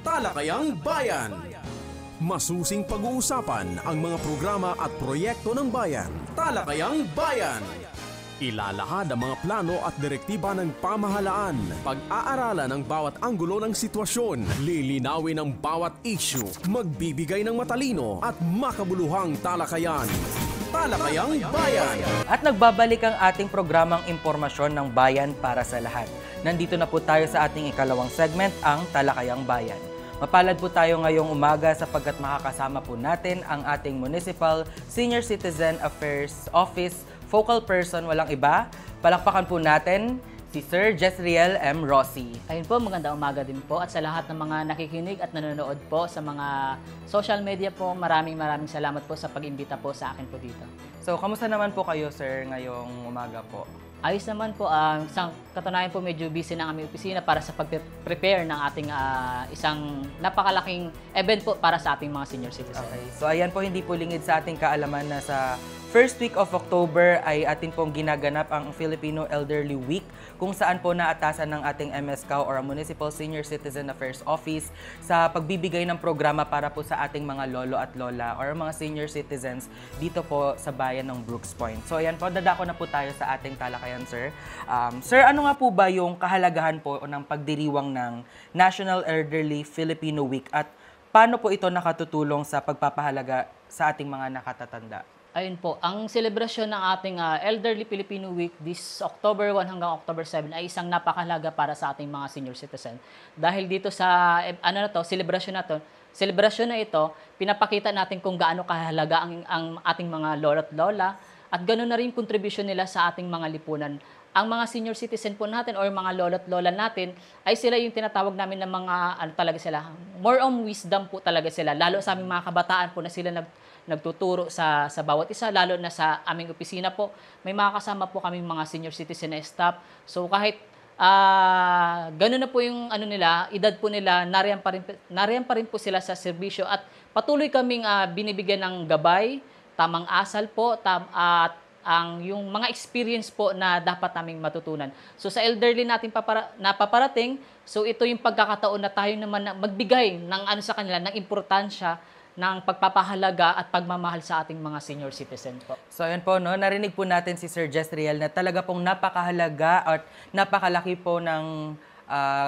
Talakayang Bayan. Masusing pag-uusapan ang mga programa at proyekto ng bayan. Talakayang Bayan. Ilalahad ang mga plano at direktiba ng pamahalaan. Pag-aaralan ang bawat anggulo ng sitwasyon. Lilinawin ang bawat issue. Magbibigay ng matalino at makabuluhang talakayan. Talakayang Bayan. At nagbabalik ang ating programang impormasyon ng bayan para sa lahat. Nandito na po tayo sa ating ikalawang segment, ang Talakayang Bayan. Mapalad po tayo ngayong umaga sapagkat makakasama po natin ang ating Municipal Senior Citizen Affairs Office Focal Person, walang iba. Palakpakan po natin si Sir Jezriel M. Rossi. Ayun po, magandang umaga din po. At sa lahat ng mga nakikinig at nanonood po sa mga social media po, maraming salamat po sa pag-imbita po sa akin po dito. So, kamusta naman po kayo, sir, ngayong umaga po? Ayos naman po, isang katunayan po medyo busy ng aming opisina para sa pag-prepare ng ating isang napakalaking event po para sa ating mga senior citizens. Okay, so ayan po, hindi po lingid sa ating kaalaman na sa first week of October ay atin pong ginaganap ang Filipino Elderly Week, kung saan po naatasan ng ating MSCAO or Municipal Senior Citizen Affairs Office sa pagbibigay ng programa para po sa ating mga lolo at lola or mga senior citizens dito po sa bayan ng Brooks Point. So ayan po, dadako na po tayo sa ating talakayan, sir. Sir, ano nga po ba yung kahalagahan po ng pagdiriwang ng National Elderly Filipino Week at paano po ito nakatutulong sa pagpapahalaga sa ating mga nakatatanda? Ayun po, ang selebrasyon ng ating Elderly Filipino Week this October 1 hanggang October 7 ay isang napakahalaga para sa ating mga senior citizen. Dahil dito sa selebrasyon na ito, pinapakita natin kung gaano kahalaga ang ating mga lolo at lola at ganoon na rin contribution nila sa ating mga lipunan. Ang mga senior citizen po natin or mga lolo at lola natin ay sila yung tinatawag namin ng mga talaga sila, more on wisdom po talaga sila, lalo sa aming mga kabataan po na sila nagtuturo sa bawat isa, lalo na sa aming opisina po. May mga kasama po kaming mga senior citizen na staff. So kahit gano'n na po yung edad po nila, nariyan pa rin po sila sa serbisyo at patuloy kaming binibigyan ng gabay, tamang asal po, at yung mga experience po na dapat naming matutunan. So sa elderly natin napaparating, so ito yung pagkakataon na tayo naman magbigay ng sa kanila, ng importansya ng pagpapahalaga at pagmamahal sa ating mga senior citizen po. So ayun po, no, narinig po natin si Sir Jezriel na talaga pong napakahalaga at napakalaki po ng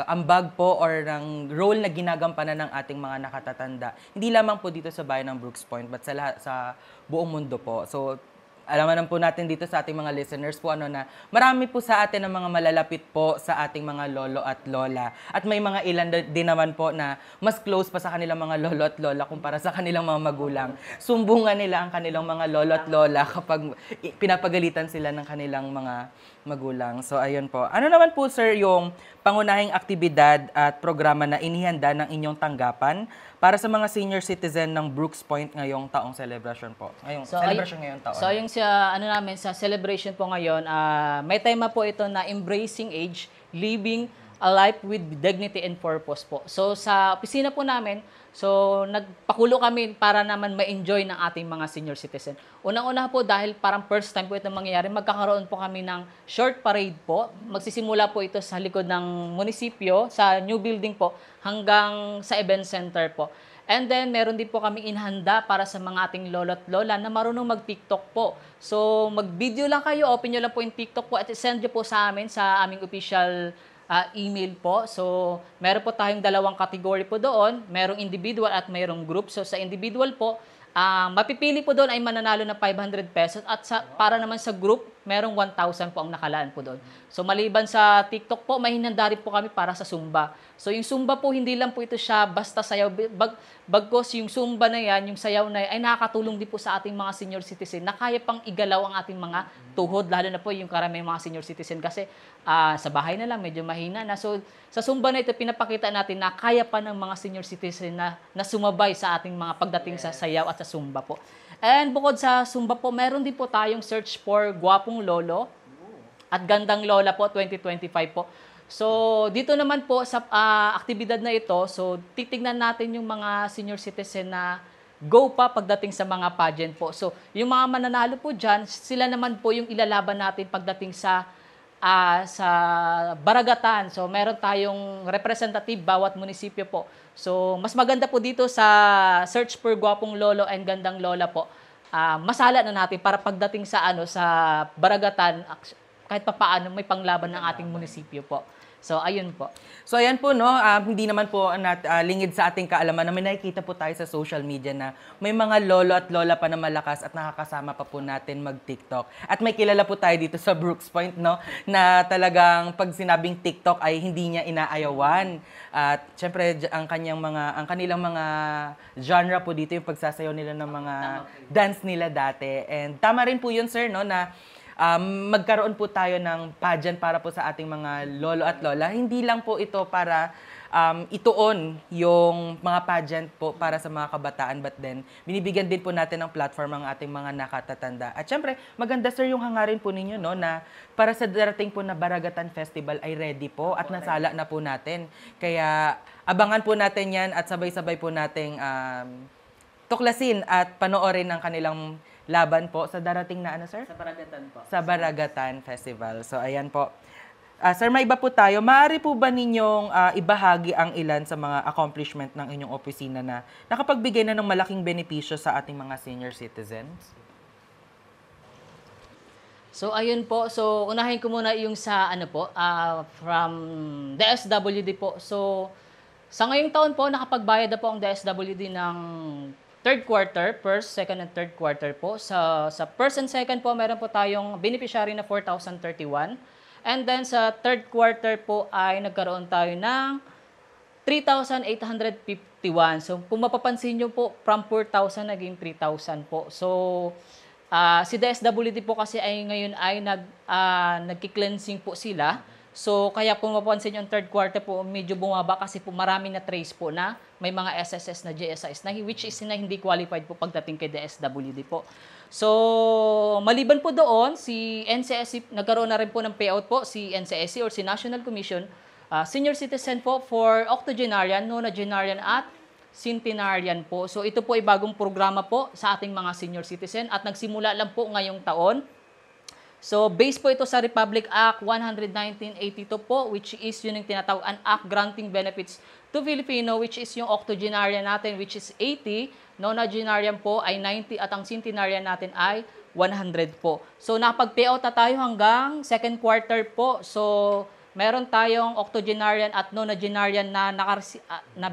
ambag po or ng role na ginagampanan ng ating mga nakatatanda. Hindi lamang po dito sa bayan ng Brooks Point but sa buong mundo po. So alaman po natin dito sa ating mga listeners po na marami po sa atin ang mga malalapit po sa ating mga lolo at lola. At may mga ilan din naman po na mas close pa sa kanilang mga lolo at lola kumpara sa kanilang mga magulang. Sumbungan nila ang kanilang mga lolo at lola kapag pinapagalitan sila ng kanilang mga magulang. So ayun po. Ano naman po, sir, yung pangunahing aktibidad at programa na inihanda ng inyong tanggapan para sa mga senior citizen ng Brooks Point ngayong taong celebration po? Ngayong taon. So yung sa celebration po ngayon, may tema po ito na Embracing Age, Living a Life with Dignity and Purpose po. So sa opisina po namin, so nagpakulo kami para naman ma-enjoy ng ating mga senior citizen. Unang-una po dahil parang first time po ito mangyayari, magkakaroon po kami ng short parade po. Magsisimula po ito sa likod ng munisipyo, sa new building po, hanggang sa event center po. And then, meron din po kami inhanda para sa mga ating lolo at lola na marunong mag-TikTok po. So, mag-video lang kayo, open nyo lang po yung TikTok po at send nyo po sa amin, sa aming official email po. So, meron po tayong dalawang category po doon. Merong individual at merong group. So, sa individual po, mapipili po doon ay mananalo ng 500 pesos at para naman sa group, merong 1,000 po ang nakalaan po doon. So maliban sa TikTok po, may hinanda rin po kami para sa Zumba. So yung Zumba po, hindi lang po ito siya basta sayaw. Bagkos yung Zumba na yan, yung sayaw na yan, ay nakakatulong din po sa ating mga senior citizen na kaya pang igalaw ang ating mga tuhod, lalo na po yung karamihan mga senior citizen kasi sa bahay na lang, medyo mahina na. So sa Zumba na ito, pinapakita natin na kaya pa ng mga senior citizen na sumabay sa ating mga pagdating sa sayaw at sa Zumba po. And bukod sa Zumba po, meron din po tayong search for Gwapong Lolo at Gandang Lola po 2025 po. So, dito naman po sa aktibidad na ito, so titignan natin yung mga senior citizen na go pa pagdating sa mga pageant po. So, yung mga mananalo po dyan, sila naman po yung ilalaban natin pagdating sa sa Baragatan. So meron tayong representative bawat munisipyo po. So mas maganda po dito sa Search for Gwapong Lolo and Gandang Lola po. Masala na natin para pagdating sa sa Baragatan, kahit papaano may panglaban ng ating munisipyo po. So, ayun po. So, ayan po, no, hindi naman po lingid sa ating kaalaman na may nakikita po tayo sa social media na may mga lolo at lola pa na malakas at nakakasama pa po natin mag-TikTok. At may kilala po tayo dito sa Brooks Point, no, na talagang pag sinabing TikTok ay hindi niya inaayawan. At syempre, ang kanilang mga genre po dito yung pagsasayaw nila ng mga dance nila dati. And tama rin po yun, sir, no, na magkaroon po tayo ng pageant para po sa ating mga lolo at lola. Hindi lang po ito para ituon yung mga pageant po para sa mga kabataan, but then binibigyan din po natin ng platform ang ating mga nakatatanda. At syempre, maganda sir yung hangarin po ninyo, no, na para sa darating po na Baragatan Festival ay ready po at nasala na po natin. Kaya abangan po natin yan at sabay-sabay po nating tuklasin at panoorin ang kanilang laban po sa darating na sir? Sa Baragatan po. Sa Baragatan Festival. So, ayan po. Sir, may iba po tayo. Maaari po ba ninyong ibahagi ang ilan sa mga accomplishment ng inyong opisina na nakapagbigay na ng malaking benepisyo sa ating mga senior citizens? So, ayun po. So, unahin ko muna yung sa from DSWD po. So, sa ngayong taon po, nakapagbayad na po ang DSWD ng third quarter, first, second, and third quarter po. Sa first and second po, meron po tayong beneficiary na 4,031. And then sa third quarter po ay nagkaroon tayo ng 3,851. So kung mapapansin nyo po, from 4,000 naging 3,000 po. So si DSWD po kasi ay ngayon ay nagki-cleansing po sila. So, kaya kung mapansin yung third quarter po, medyo bumaba kasi po marami na trace po na may mga SSS na GSIs na which is na hindi qualified po pagdating kay DSWD po. So, maliban po doon, si NCSC, nagkaroon na rin po ng payout po, si NCSC or si National Commission, Senior Citizen po for octogenarian, nonagenarian at centenarian po. So, ito po ay bagong programa po sa ating mga senior citizen at nagsimula lang po ngayong taon. So, based po ito sa Republic Act 11982 po, which is yun yung tinatawag an act granting benefits to Filipino, which is yung octogenarian natin, which is 80, nonagenarian po ay 90, at ang centenarian natin ay 100 po. So, napag-payout na tayo hanggang second quarter po. So, meron tayong octogenarian at nonagenarian na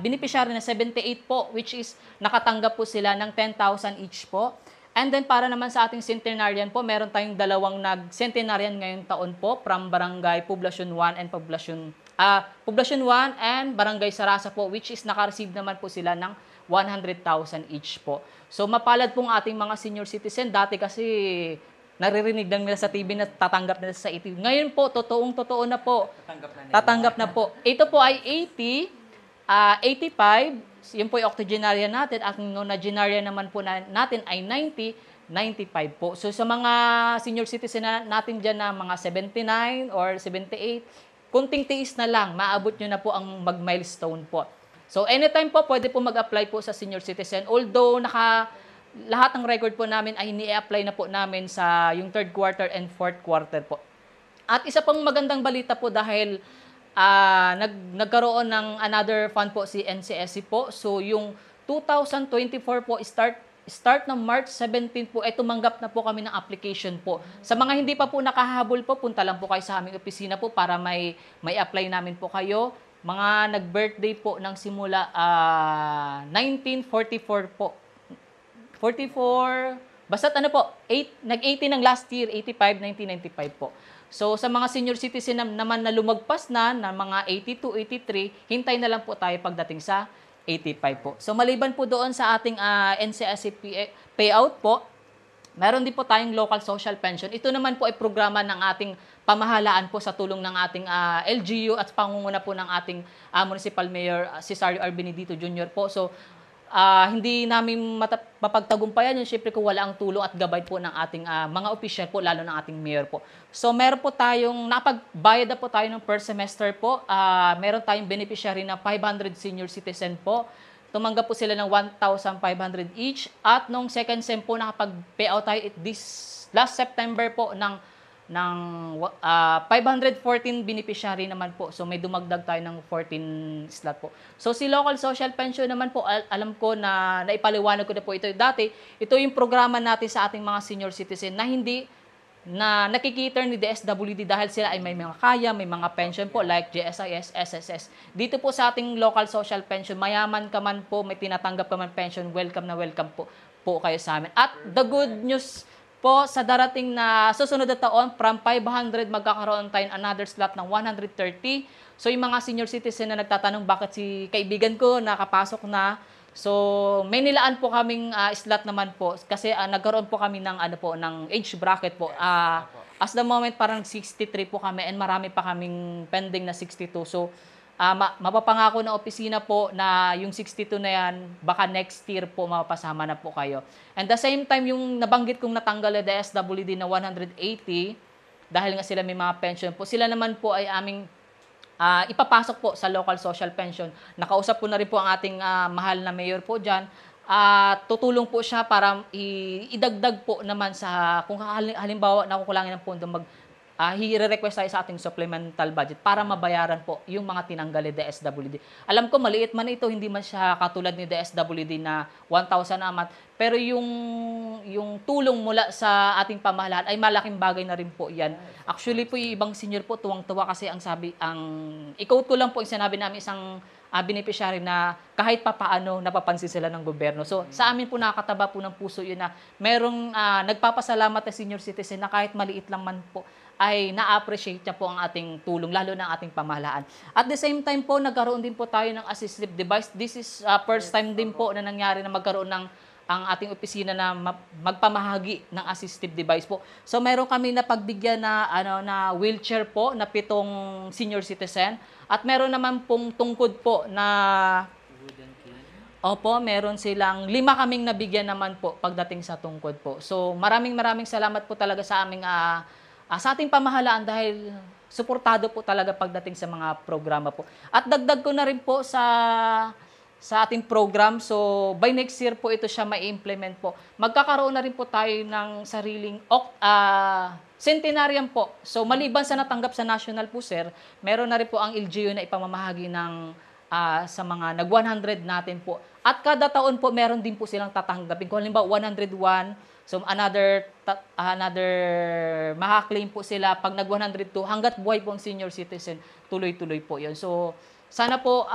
beneficiary na 78 po, which is nakatanggap po sila ng 10,000 each po. And then para naman sa ating centenarian po, meron tayong dalawang nag-centenarian ngayong taon po from Barangay Poblacion 1 and Poblacion 1 and Barangay Sarasa po, which is naka-receive naman po sila ng 100,000 each po. So mapalad pong ating mga senior citizen. Dati kasi naririnig lang nila sa TV na tatanggap nila sa 80. Ngayon po, totoo na po. Tatanggap na po. Ito po ay 80, 85, yun po yung octogenarian natin, at nonagenarian naman po natin ay 90, 95 po. So sa mga senior citizen natin dyan na mga 79 or 78, kunting tiis na lang, maabot nyo na po ang mag-milestone po. So anytime po, pwede po mag-apply po sa senior citizen. Although lahat ng record po namin ay ini-apply na po namin sa yung third quarter and fourth quarter po. At isa pang magandang balita po dahil nagkaroon ng another fund po si NCSC po. So yung 2024 po start ng March 17 po ay tumanggap na po kami ng application po. Sa mga hindi pa po nakahabol po, punta lang po kayo sa aming opisina po para may apply namin po kayo. Mga nag-birthday po ng simula 1944 po. 44, basta't nag-18 ng last year, 85, 1995 po. So, sa mga senior citizen naman na lumagpas na mga 82, 83, hintay na lang po tayo pagdating sa 85 po. So, maliban po doon sa ating NCSC payout po, meron din po tayong local social pension. Ito naman po ay programa ng ating pamahalaan po sa tulong ng ating LGU at pangunguna po ng ating Municipal Mayor Cesario R. Benedito Jr. po. So, hindi namin mapagtagumpayan yun, syempre kung wala ang tulong at gabay po ng ating mga opisyal po, lalo ng ating mayor po. So, meron po tayong, napagbayad na po tayo ng per semester po. Meron tayong beneficiary na 500 senior citizen po. Tumanggap po sila ng 1,500 each. At nung second sem po, nakapag-payout tayo this last September po ng 514 beneficiary naman po. So may dumagdag tayo ng 14 slot po. So si Local Social Pension naman po, alam ko na naipaliwanag ko na po ito dati. Ito yung programa natin sa ating mga senior citizen na hindi na nakikita ni DSWD dahil sila ay may mga kaya, may mga pension po like GSIS, SSS. Dito po sa ating Local Social Pension, mayaman ka man po, may tinatanggap ka man pension, welcome na welcome po kayo sa amin. At the good news po sa darating na susunod na taon, from 500 magkakaroon tayo another slot ng 130. So yung mga senior citizen na nagtatanong bakit si kaibigan ko nakapasok na, so may nilaan po kaming slot naman po kasi nagkaroon po kami ng ng age bracket po. As the moment parang 63 po kami and marami pa kaming pending na 62. So mapapangako ng opisina po na yung 62 na yan, baka next year po mapasama na po kayo. And the same time, yung nabanggit kong natanggal na DSWD na 180, dahil nga sila may mga pension po, sila naman po ay aming ipapasok po sa Local Social Pension. Nakausap po na rin po ang ating mahal na mayor po dyan. Tutulong po siya para idagdag po naman sa, kung halimbawa nakukulangin ng pondo, i-request tayo sa ating supplemental budget para mabayaran po yung mga tinanggal ni DSWD. Alam ko maliit man ito, hindi man siya katulad ni DSWD na 1,000 amat, pero yung tulong mula sa ating pamahalaan ay malaking bagay na rin po yan. Actually po yung ibang senior po tuwang-tuwa kasi i-quote ko lang po yung sinabi namin isang beneficiary na kahit papaano napapansin sila ng gobyerno. So sa amin po nakakataba po ng puso yun na merong nagpapasalamat na senior citizen na kahit maliit lang man po ay na-appreciate niya po ang ating tulong, lalo na ang ating pamahalaan. At the same time po, nagkaroon din po tayo ng assistive device. This is first time din po na nangyari na magkaroon ng ang ating opisina na magpamahagi ng assistive device po. So meron kami na pagbigyan na wheelchair po na 7 senior citizen at meron naman pong tungkod po na meron silang 5 kaming nabigyan naman po pagdating sa tungkod po. So maraming salamat po talaga sa aming sa ating pamahalaan dahil suportado po talaga pagdating sa mga programa po. At dagdag ko na rin po sa ating program. So, by next year po ito siya ma-implement po. Magkakaroon na rin po tayo ng sariling centenarian po. So, maliban sa natanggap sa national po, sir, meron na rin po ang LGU na ipamamahagi ng sa mga nag-100 natin po. At kada taon po, meron din po silang tatanggapin. Kung halimbawa, 101, so another maka-claim po sila pag nag-102 hanggat buhay po ang senior citizen, tuloy-tuloy po 'yon. So sana po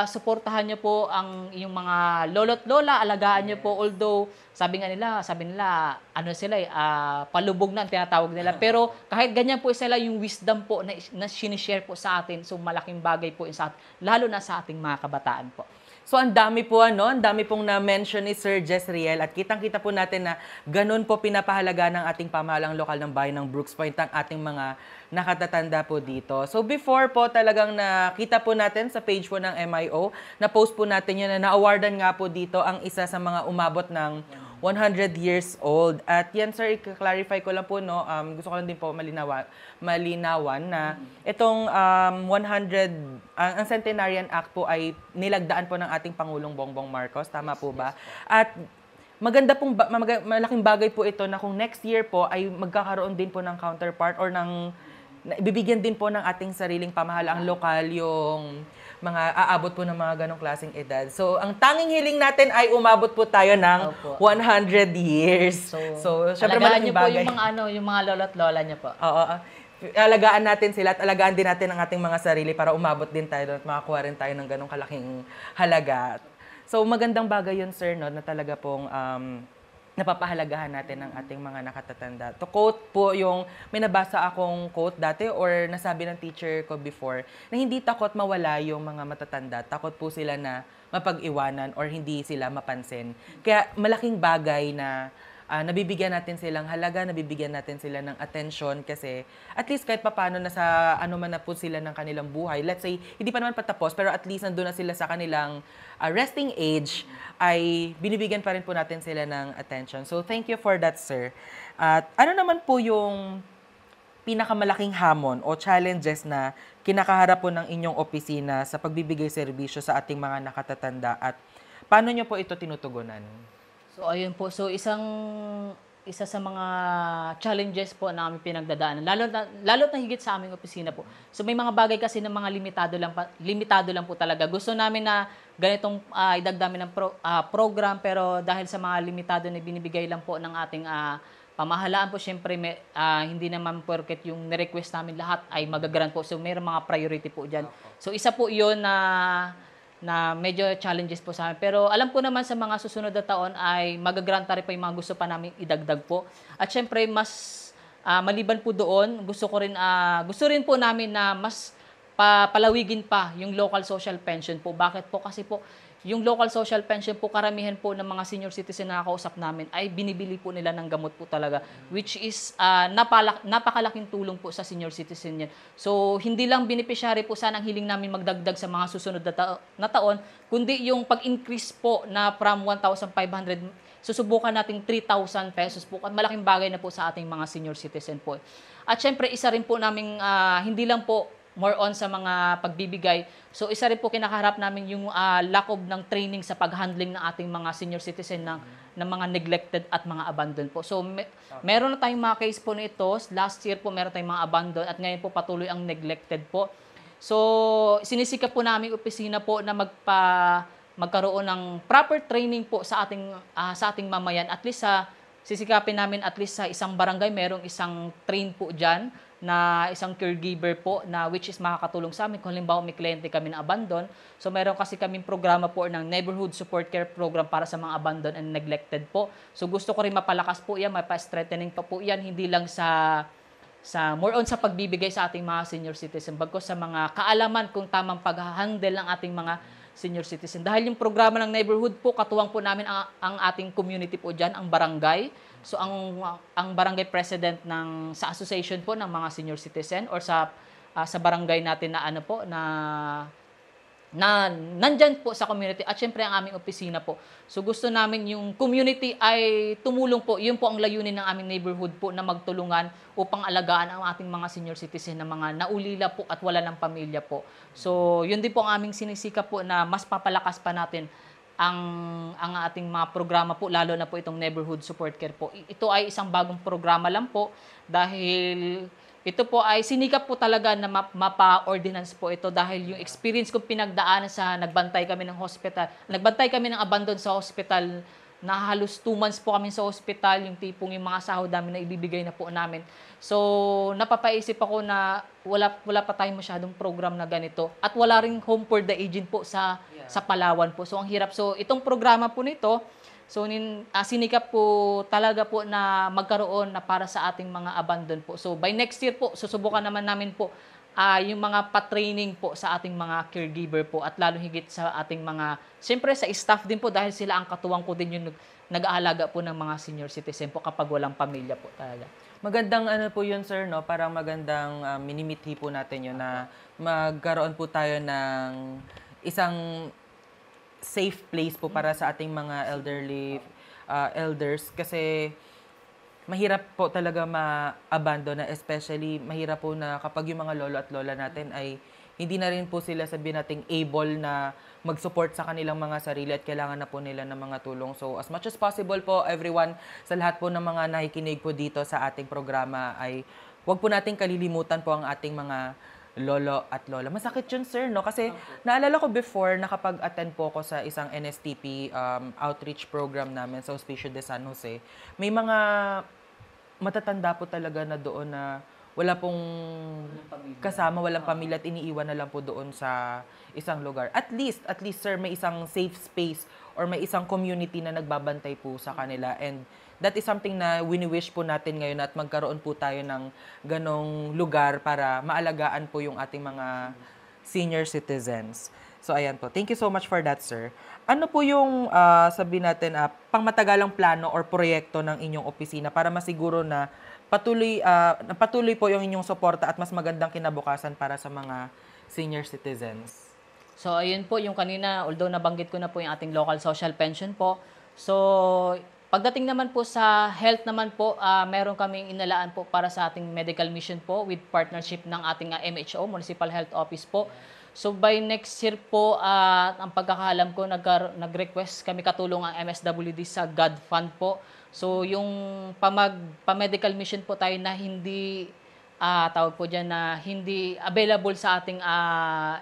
suportahan niyo po ang iyong mga lolo't lola, alagaan niyo po, although sabi nila palubog na ang tinatawag nila. Pero kahit ganyan po sila yung wisdom po na sinishare po sa atin, so malaking bagay po sa atin, lalo na sa ating mga kabataan po. So ang dami po ang dami pong na-mention ni Sir Jezreel at kitang-kita po natin na ganun po pinapahalaga ng ating pamahalang lokal ng bayan ng Brooks Point ang ating mga nakatatanda po dito. So before po talagang nakita po natin sa page po ng MIO, na-post po natin yun na na-awardan nga po dito ang isa sa mga umabot ng 100 years old. At yan sir, i-clarify ko lang po, gusto ko lang din po malinawan na itong 100, ang Centenarian Act po ay nilagdaan po ng ating Pangulong Bongbong Marcos, tama po ba? At malaking bagay po ito na kung next year po ay magkakaroon din po ng counterpart or bibigyan din po ng ating sariling pamahalaang lokal yung mga aabot po ng mga ganong klaseng edad. So, ang tanging hiling natin ay umabot po tayo ng 100 years. So syempre malaking bagay. Alagaan niyo po yung mga lolo't lola niyo po. Oo. Alagaan natin sila at alagaan din natin ang ating mga sarili para umabot din tayo at makakuha rin tayo ng ganong kalaking halaga. So, magandang bagay yun, sir, na talaga pong napapahalagahan natin ang ating mga nakatatanda. To quote po may nabasa akong quote dati or nasabi ng teacher ko before, na hindi takot mawala yung mga matatanda. Takot po sila na mapag-iwanan or hindi sila mapansin. Kaya malaking bagay na nabibigyan natin silang halaga, nabibigyan natin sila ng attention kasi at least kahit papano nasa man na po sila ng kanilang buhay. Let's say, hindi pa naman patapos pero at least nandun na sila sa kanilang resting age, ay binibigyan pa rin po natin sila ng attention. So, thank you for that, sir. At ano naman po yung pinakamalaking hamon o challenges na kinakaharap po ng inyong opisina sa pagbibigay serbisyo sa ating mga nakatatanda at paano nyo po ito tinutugunan? So ayun po, so isang isa sa mga challenges po na kami pinagdadaanan. Lalo na higit sa aming opisina po. So may mga bagay kasi ng mga limitado lang po talaga. Gusto namin na ganitong idagdami ng program, pero dahil sa mga limitado na binibigay lang po ng ating pamahalaan po, syempre hindi naman porket yung ni-request namin lahat ay magagrant po. So mayroong mga priority po dyan. So isa po yun na medyo challenges po sa amin. Pero alam ko naman sa mga susunod na taon ay magagrant rin po yung mga gusto pa namin idagdag po. At syempre, mas maliban po doon, gusto rin po namin na mas palawigin pa yung local social pension po. Bakit po? Kasi po, yung local social pension po, karamihan po ng mga senior citizen na nakausap namin ay binibili po nila ng gamot po talaga, which is napakalaking tulong po sa senior citizen yan. So, hindi lang beneficiary po sana ang hiling namin magdagdag sa mga susunod na taon, kundi yung pag-increase po na from 1,500, susubukan nating 3,000 pesos po. At malaking bagay na po sa ating mga senior citizen po. At syempre, isa rin po naming, hindi lang po more on sa mga pagbibigay. So, isa rin po kinakaharap namin yung lack of ng training sa pag-handling ng ating mga senior citizen ng mga neglected at mga abandoned po. So, meron na tayong mga case po nito. Last year po, meron tayong mga abandoned at ngayon po patuloy ang neglected po. So, sinisikap po namin opisina po na magkaroon ng proper training po sa ating mamayan. At least sisikapin namin at least sa isang barangay, merong isang train po dyan na isang caregiver po na which is makakatulong sa amin kung halimbawa may kliyente kami na abandon. So meron kasi kaming programa po ng Neighborhood Support Care Program para sa mga abandoned and neglected po. So gusto ko rin mapalakas po yan, mapa-strengthening pa po yan, hindi lang sa more on sa pagbibigay sa ating mga senior citizen, bagkus sa mga kaalaman kung tamang pag-handle ng ating mga senior citizen. Dahil yung programa ng neighborhood po, katuwang po namin ang ating community po dyan, ang barangay. So ang barangay president sa association po ng mga senior citizen or sa barangay natin na nandyan po sa community at syempre ang aming opisina po. So gusto namin yung community ay tumulong po. Yun po ang layunin ng aming neighborhood po na magtulungan upang alagaan ang ating mga senior citizen na mga naulila po at wala ng pamilya po. So yun din po ang aming sinisikap po na mas papalakas pa natin ang ating mga programa po, lalo na po itong Neighborhood Support Care po. Ito ay isang bagong programa lang po dahil ito po ay sinikap po talaga na mapa-ordinance po ito dahil yung experience kong pinagdaanan sa nagbantay kami ng abandon sa hospital na halos 2 months po kami sa hospital, yung tipong yung mga sahod namin na ibibigay na po namin. So, napapaisip ako na wala pa tayong masyadong program na ganito at wala ring home for the aged po sa Palawan po. So, ang hirap. So, itong programa po nito, sinikap po talaga po na magkaroon na para sa ating mga abandon po. So, by next year po, susubukan naman namin po yung mga pa-training po sa ating mga caregiver po at lalo higit sa ating mga, siyempre sa staff din po dahil sila ang katuwang ko din yung nag-aalaga po ng mga senior citizen po kapag walang pamilya po talaga. Magandang po yun, sir, no? Parang magandang minimithi po natin yun na magkaroon po tayo ng isang safe place po para sa ating mga elders kasi mahirap po talaga ma-abandon na, especially mahirap po na kapag yung mga lolo at lola natin ay hindi na rin po sila sabihin nating able na mag-support sa kanilang mga sarili at kailangan na po nila ng mga tulong. So as much as possible po everyone, sa lahat po ng mga nakikinig po dito sa ating programa ay huwag po nating kalilimutan po ang ating mga lolo at lola. Masakit yun, sir, no? Kasi naalala ko before, nakapag-attend po ako sa isang NSTP outreach program namin sa Hospicio de San Jose. May mga matatanda po talaga na doon na wala pong kasama, walang pamilya at iniiwan na lang po doon sa isang lugar. At least, sir, may isang safe space or may isang community na nagbabantay po sa kanila. And that is something na wini-wish po natin ngayon at magkaroon po tayo ng ganong lugar para maalagaan po yung ating mga senior citizens. So, ayan po. Thank you so much for that, sir. Ano po yung, sabihin natin, pangmatagalang plano or proyekto ng inyong opisina para masiguro na patuloy po yung inyong suporta at mas magandang kinabukasan para sa mga senior citizens? So, ayun po, yung kanina, although nabanggit ko na po yung ating local social pension po. So, pagdating naman po sa health naman po, meron kaming inalaan po para sa ating medical mission po with partnership ng ating MHO, Municipal Health Office po. So by next year po, ang pagkakaalam ko, nag-request kami katulong ang MSWD sa God Fund po. So yung pa-medical mission po tayo na hindi, tawag po dyan, na hindi available sa ating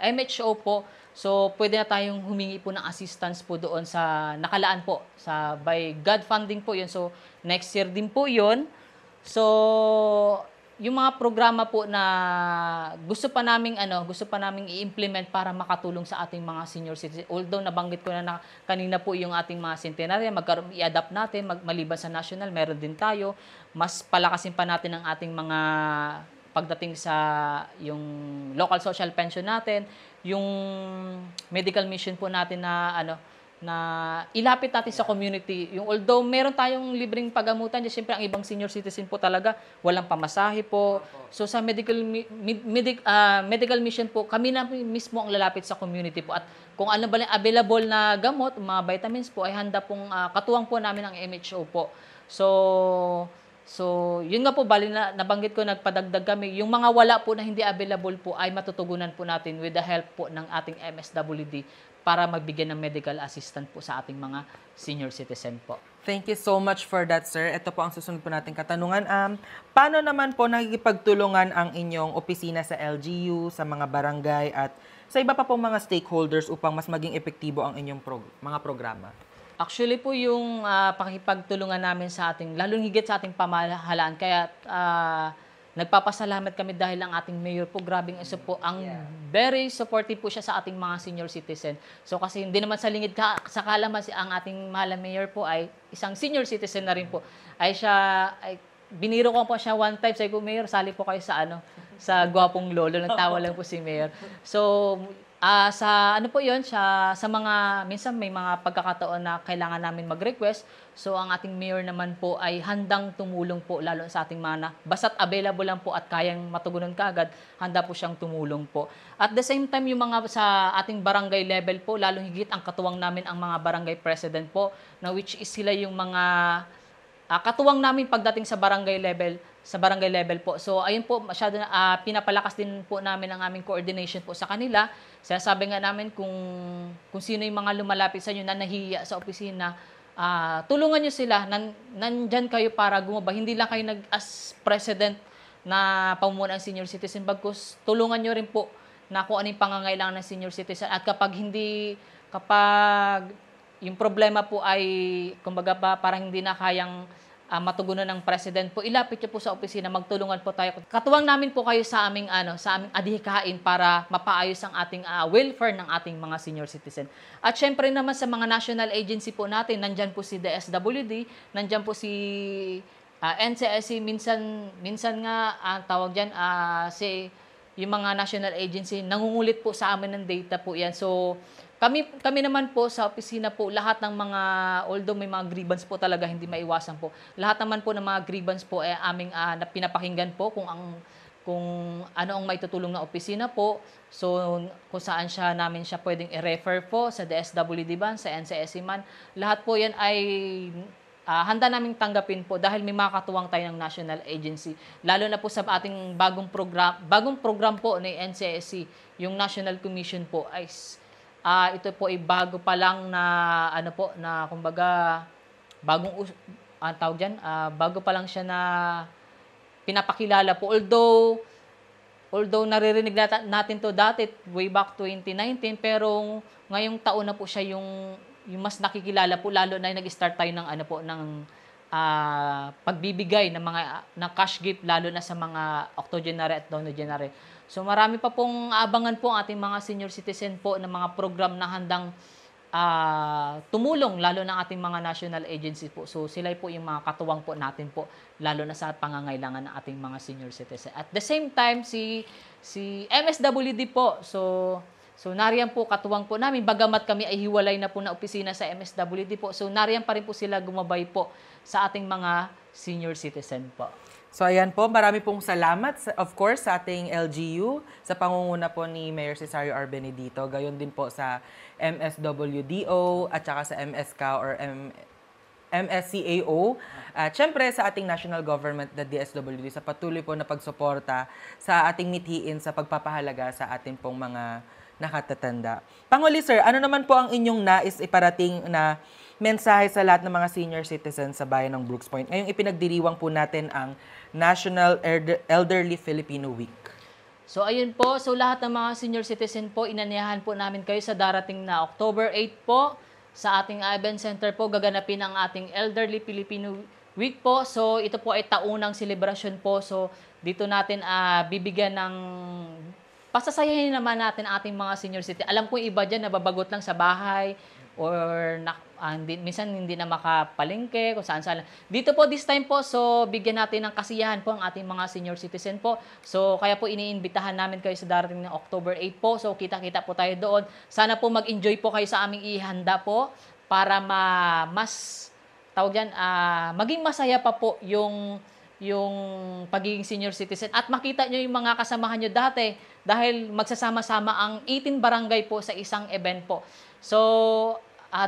MHO po. So pwede na tayong humingi po ng assistance po doon sa nakalaan po, sa by God funding po yun. So next year din po yun. So yung mga programa po na gusto pa naming i-implement para makatulong sa ating mga senior citizens. Although nabanggit ko na kanina po yung ating mga centenarian, i-adapt natin, maliban sa national, meron din tayo. Mas palakasin pa natin ang ating mga pagdating sa yung local social pension natin, yung medical mission po natin na ilapit natin sa community. Yung although meron tayong libreng pagamutan, siyempre ang ibang senior citizen po talaga walang pamasahe po. So sa medical mission po, kami na mismo ang lalapit sa community po, at kung ano ba available na gamot, mga vitamins po, ay handa pong katuwang po namin ang MHO po. So, yun nga po, bali na nabanggit ko, nagpadagdag kami. Yung mga wala po na hindi available po ay matutugunan po natin with the help po ng ating MSWD para magbigay ng medical assistance po sa ating mga senior citizen po. Thank you so much for that, sir. Ito po ang susunod po nating katanungan. Paano naman po nakikipagtulungan ang inyong opisina sa LGU, sa mga barangay at sa iba pa pong mga stakeholders upang mas maging epektibo ang inyong mga programa? Actually po yung pakikipagtulungan namin sa ating, lalong higit sa ating pamahalaan, kaya nagpapasalamat kami dahil ang ating mayor po, grabing isa po, very supportive po siya sa ating mga senior citizen. So kasi hindi naman sa lingid sa kalaman ang ating mahal na mayor po ay isang senior citizen na rin po. Biniro ko po siya one time, sabi ko, Mayor, sali po kayo sa gwapong lolo, nagtawa lang po si Mayor. So sa ano po yun, sa mga, minsan may mga pagkakataon na kailangan namin mag-request. So ang ating mayor naman po ay handang tumulong po, lalo sa ating mga basta't available lang po at kayang matugunan kaagad, handa po siyang tumulong po. At the same time, yung mga sa ating barangay level po, lalo higit ang katuwang namin ang mga barangay president po, na which is sila yung mga katuwang namin pagdating sa barangay level po. So ayun po, masyado na pinapalakas din po namin ang aming coordination po sa kanila. Sinasabi nga namin kung sino yung mga lumalapit sa inyo na nahihiya sa opisina, tulungan nyo sila, nandyan kayo para gumabay. Hindi lang kayo as president na pamumuno ang senior citizen, bagkus tulungan nyo rin po na kung ano yung pangangailangan ng senior citizen. At kapag yung problema po ay, kumbaga parang hindi na kayang matugunan ng president po, ilapit niyo po sa opisina, magtulungan po tayo. Katuwang namin po kayo sa aming adhikain para mapaayos ang ating welfare ng ating mga senior citizen. At syempre naman sa mga national agency po natin, nandyan po si DSWD, nandyan po si NCSC, minsan nga ang tawag diyan yung mga national agency nangungulit po sa amin ng data po yan. So kami naman po sa opisina po, lahat ng mga, although may mga grievance po talaga, hindi maiwasan po. Lahat naman po ng mga grievance po ay aming pinapakinggan po kung ano ang maitutulong na opisina po. So kung saan namin siya pwedeng i-refer po sa DSWD man, sa NCSC man. Lahat po yan ay handa naming tanggapin po dahil may makakatuwang tayo ng national agency. Lalo na po sa ating bagong program po ni NCSC, yung National Commission po ay ito po ay bago pa lang na kumbaga bagong tawag diyan, bago pa lang siya na pinapakilala po, although naririnig natin to dati way back 2019, pero ngayong taon na po siya yung mas nakikilala po, lalo na nag-start tayo ng pagbibigay ng cash gift, lalo na sa mga octogenary at nonagenary. So marami pa pong aabangan po ang ating mga senior citizen po ng mga program na handang tumulong, lalo ng ating mga national agency po. So sila po yung mga katuwang po natin po, lalo na sa pangangailangan ng ating mga senior citizen. At the same time, si MSWD po, so nariyan po, katuwang po namin, bagamat kami ay hiwalay na po na opisina sa MSWD po. So nariyan pa rin po sila gumabay po sa ating mga senior citizen po. So ayan po, marami pong salamat, of course, sa ating LGU, sa pangunguna po ni Mayor Cesario R. Benedito, gayon din po sa MSWDO at saka sa MSK or MSCAO. At syempre sa ating national government, the DSWD, sa patuloy po na pagsuporta sa ating mithiin sa pagpapahalaga sa ating pong mga nakatatanda. Panghuli sir, ano naman po ang inyong nais iparating na mensahe sa lahat ng mga senior citizens sa bayan ng Brooks Point? Ngayong ipinagdiriwang po natin ang National Elderly Filipino Week. So ayun po, so lahat ng mga senior citizen po, inanyahan po namin kayo sa darating na October 8 po sa ating event center po, gaganapin ang ating Elderly Filipino Week po. So ito po ay taunang selebrasyon po. So dito natin bibigyan ng pasasayahin naman natin ating mga senior citizen. Alam ko iba dyan nababagot lang sa bahay or minsan hindi na makapalengke kung saan-saan. Dito po this time po, so bigyan natin ng kasiyahan po ang ating mga senior citizen po. So kaya po iniimbitahan namin kayo sa darating ng October 8 po. So kita-kita po tayo doon. Sana po mag-enjoy po kayo sa aming ihanda po para mas maging masaya pa po yung pagiging senior citizen at makita nyo yung mga kasamahan nyo dati dahil magsasama-sama ang 18 barangay po sa isang event po. So,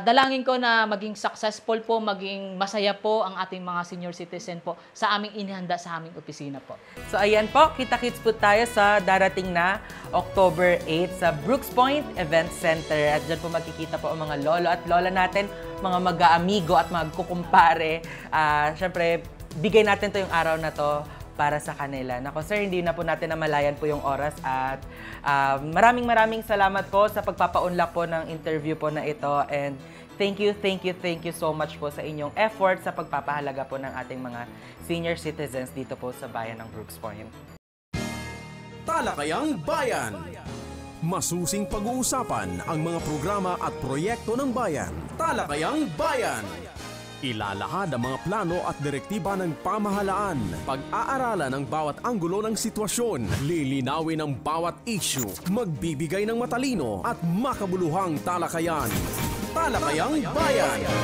dalangin ko na maging successful po, maging masaya po ang ating mga senior citizen po sa aming inihanda sa aming opisina po. So ayan po, kita-kits po tayo sa darating na October 8 sa Brooks Point Event Center. At dyan po magkikita po ang mga lolo at lola natin, mga mag-aamigo at magkukumpare. Siyempre, bigay natin to yung araw na to para sa kanila. Nako sir, hindi na po natin namalayan po yung oras at maraming salamat po sa pagpapaunlak po ng interview po na ito and thank you so much po sa inyong effort sa pagpapahalaga po ng ating mga senior citizens dito po sa bayan ng Brooks Point. Talakayang Bayan. Masusing pag-uusapan ang mga programa at proyekto ng bayan. Talakayang Bayan. Ilalahad ang mga plano at direktiba ng pamahalaan. Pag-aaralan ang bawat anggulo ng sitwasyon. Lilinawin ang bawat issue. Magbibigay ng matalino at makabuluhang talakayan. Talakayang Bayan.